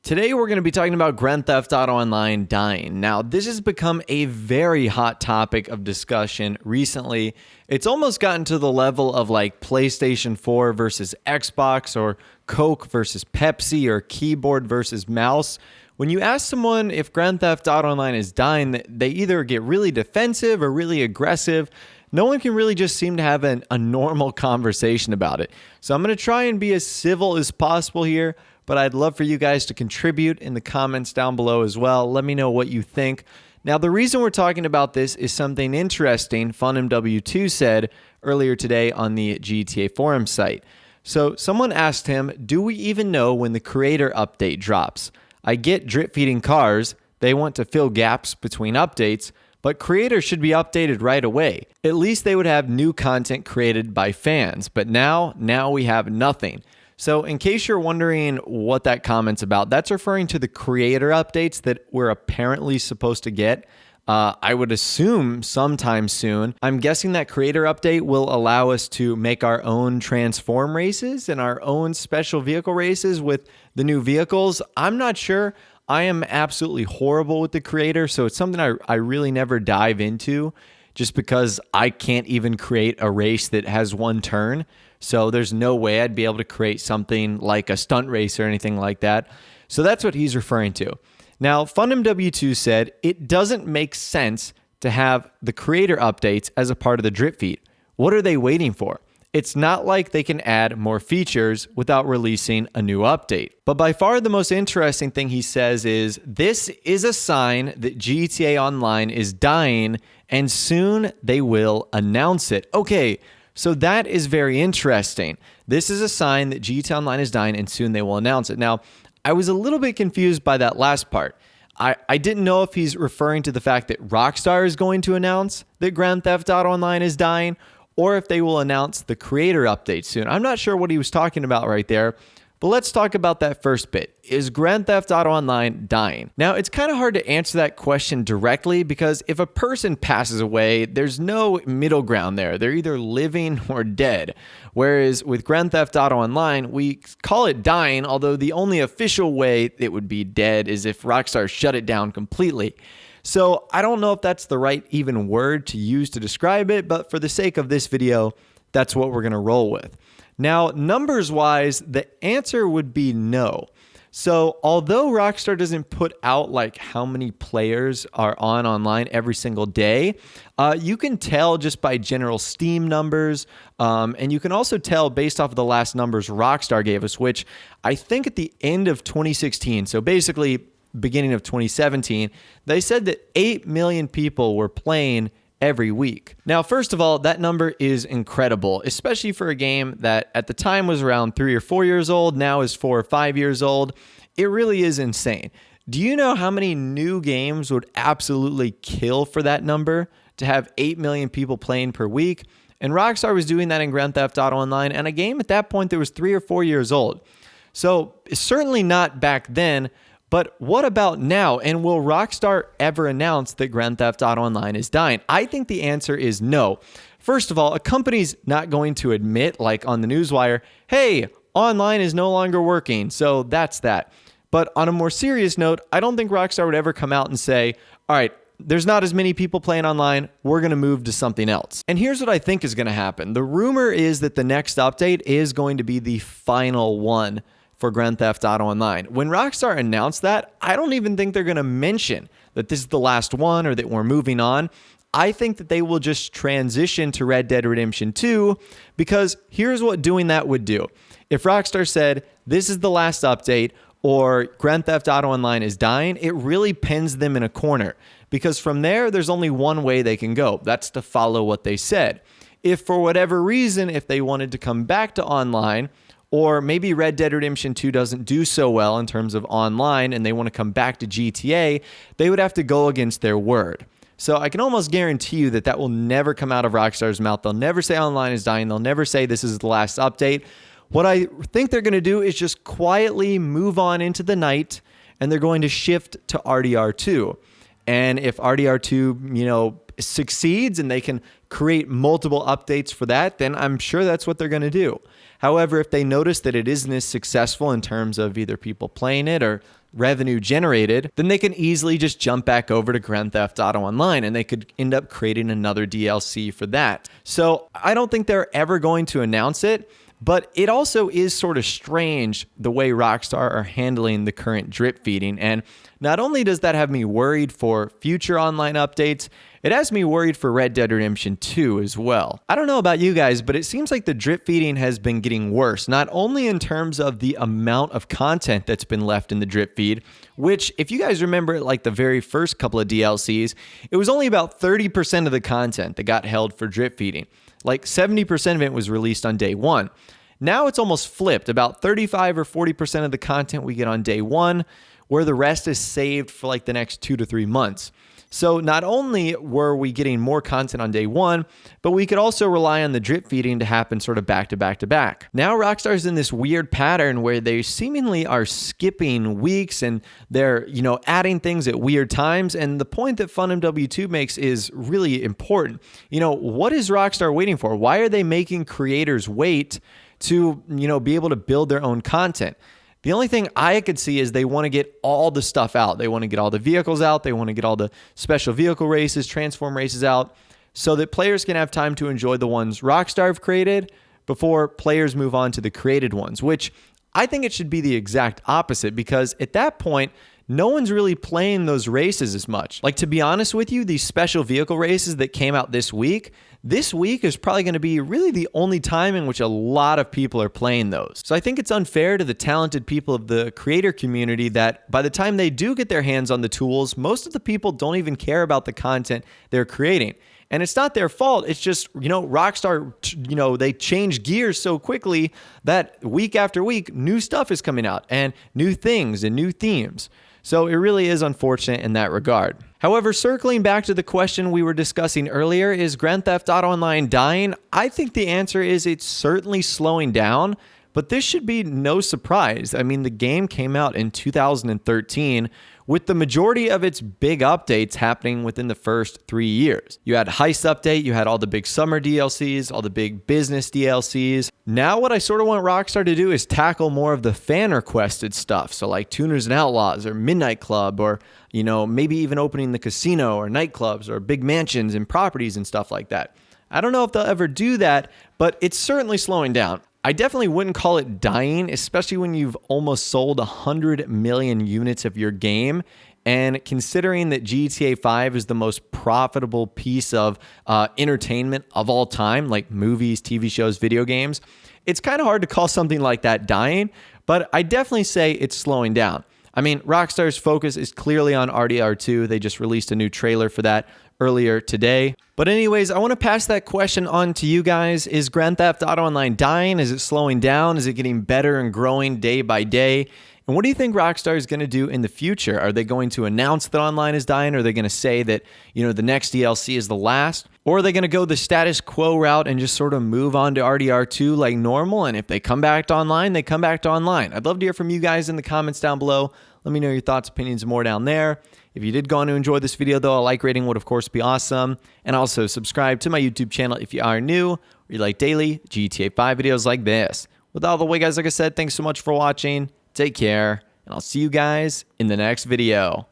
Today we're going to be talking about Grand Theft Auto Online dying. Now, this has become a very hot topic of discussion recently. It's almost gotten to the level of like PlayStation 4 versus Xbox, or Coke versus Pepsi, or keyboard versus mouse. When you ask someone if Grand Theft Auto Online is dying, they either get really defensive or really aggressive. No one can really just seem to have a normal conversation about it. So I'm going to try and be as civil as possible here, but I'd love for you guys to contribute in the comments down below as well. Let me know what you think. Now, the reason we're talking about this is something interesting FunMW2 said earlier today on the GTA forum site. So someone asked him, do we even know when the creator update drops? I get drip feeding cars. They want to fill gaps between updates, but creators should be updated right away. At least they would have new content created by fans, but now we have nothing. So in case you're wondering what that comment's about, that's referring to the creator updates that we're apparently supposed to get. I would assume sometime soon. I'm guessing that creator update will allow us to make our own transform races and our own special vehicle races with the new vehicles. I'm not sure. I am absolutely horrible with the creator, so it's something I really never dive into just because I can't even create a race that has one turn. So there's no way I'd be able to create something like a stunt race or anything like that. So that's what he's referring to. Now, FunMW2 said it doesn't make sense to have the creator updates as a part of the drip feed. What are they waiting for? It's not like they can add more features without releasing a new update. But by far the most interesting thing he says is, this is a sign that GTA Online is dying and soon they will announce it. Okay, so that is very interesting. This is a sign that GTA Online is dying and soon they will announce it. Now, I was a little bit confused by that last part. I didn't know if he's referring to the fact that Rockstar is going to announce that Grand Theft Auto Online is dying, or if they will announce the creator update soon. I'm not sure what he was talking about right there, but let's talk about that first bit. Is Grand Theft Auto Online dying? Now, it's kind of hard to answer that question directly because if a person passes away, there's no middle ground there. They're either living or dead. Whereas with Grand Theft Auto Online, we call it dying, although the only official way it would be dead is if Rockstar shut it down completely. So I don't know if that's the right even word to use to describe it, but for the sake of this video, that's what we're going to roll with. Now, numbers-wise, the answer would be no. So although Rockstar doesn't put out like how many players are on online every single day, you can tell just by general Steam numbers, and you can also tell based off of the last numbers Rockstar gave us, which I think at the end of 2016, so basically beginning of 2017, they said that 8 million people were playing every week. Now, first of all, that number is incredible, especially for a game that at the time was around 3 or 4 years old, now is 4 or 5 years old. It really is insane. Do you know how many new games would absolutely kill for that number to have 8 million people playing per week? And Rockstar was doing that in Grand Theft Auto Online, and a game at that point that was 3 or 4 years old. So it's certainly not back then. But what about now? And will Rockstar ever announce that Grand Theft Auto Online is dying? I think the answer is no. First of all, a company's not going to admit, like on the newswire, hey, online is no longer working, so that's that. But on a more serious note, I don't think Rockstar would ever come out and say, all right, there's not as many people playing online, we're going to move to something else. And here's what I think is going to happen. The rumor is that the next update is going to be the final one for Grand Theft Auto Online. When Rockstar announced that, I don't even think they're going to mention that this is the last one or that we're moving on. I think that they will just transition to Red Dead Redemption 2 because here's what doing that would do. If Rockstar said, this is the last update or Grand Theft Auto Online is dying, it really pins them in a corner because from there's only one way they can go. That's to follow what they said. If for whatever reason, if they wanted to come back to online, or maybe Red Dead Redemption 2 doesn't do so well in terms of online and they want to come back to GTA, they would have to go against their word. So I can almost guarantee you that will never come out of Rockstar's mouth. They'll never say online is dying. They'll never say this is the last update. What I think they're going to do is just quietly move on into the night and they're going to shift to RDR2. And if RDR2, succeeds and they can create multiple updates for that, then I'm sure that's what they're going to do. However, if they notice that it isn't as successful in terms of either people playing it or revenue generated, then they can easily just jump back over to Grand Theft Auto Online and they could end up creating another DLC for that. So I don't think they're ever going to announce it, but it also is sort of strange the way Rockstar are handling the current drip feeding. And not only does that have me worried for future online updates, it has me worried for Red Dead Redemption 2 as well. I don't know about you guys, but it seems like the drip feeding has been getting worse, not only in terms of the amount of content that's been left in the drip feed, which if you guys remember like the very first couple of DLCs, it was only about 30% of the content that got held for drip feeding. Like 70% of it was released on day one. Now it's almost flipped. About 35 or 40% of the content we get on day one, where the rest is saved for like the next 2 to 3 months. So not only were we getting more content on day one, but we could also rely on the drip feeding to happen sort of back to back to back. Now Rockstar's in this weird pattern where they seemingly are skipping weeks and they're, adding things at weird times. And the point that FunMW2 makes is really important. What is Rockstar waiting for? Why are they making creators wait to, be able to build their own content? The only thing I could see is they want to get all the stuff out. They want to get all the vehicles out. They want to get all the special vehicle races, transform races out, so that players can have time to enjoy the ones Rockstar have created before players move on to the created ones, which I think it should be the exact opposite, because at that point, no one's really playing those races as much. Like, to be honest with you, these special vehicle races that came out this week is probably going to be really the only time in which a lot of people are playing those. So I think it's unfair to the talented people of the creator community that by the time they do get their hands on the tools, most of the people don't even care about the content they're creating. And it's not their fault. It's just, Rockstar, they change gears so quickly that week after week, new stuff is coming out and new things and new themes. So it really is unfortunate in that regard. However, circling back to the question we were discussing earlier, is Grand Theft Auto Online dying? I think the answer is it's certainly slowing down, but this should be no surprise. I mean, the game came out in 2013 with the majority of its big updates happening within the first 3 years. You had Heist Update, you had all the big summer DLCs, all the big business DLCs. Now what I sort of want Rockstar to do is tackle more of the fan requested stuff. So like Tuners and Outlaws or Midnight Club, or maybe even opening the casino or nightclubs or big mansions and properties and stuff like that. I don't know if they'll ever do that, but it's certainly slowing down. I definitely wouldn't call it dying, especially when you've almost sold 100 million units of your game. And considering that GTA 5 is the most profitable piece of entertainment of all time, like movies, TV shows, video games, it's kind of hard to call something like that dying, but I definitely say it's slowing down. I mean, Rockstar's focus is clearly on RDR2. They just released a new trailer for that earlier today. But anyways, I want to pass that question on to you guys. Is Grand Theft Auto Online dying? Is it slowing down? Is it getting better and growing day by day? And what do you think Rockstar is going to do in the future? Are they going to announce that online is dying? Or are they going to say that, the next DLC is the last? Or are they going to go the status quo route and just sort of move on to RDR2 like normal? And if they come back to online, they come back to online. I'd love to hear from you guys in the comments down below. Let me know your thoughts, opinions, and more down there. If you did go on to enjoy this video, though, a like rating would, of course, be awesome. And also subscribe to my YouTube channel if you are new, or you like daily GTA 5 videos like this. With all the way, guys, like I said, thanks so much for watching. Take care, and I'll see you guys in the next video.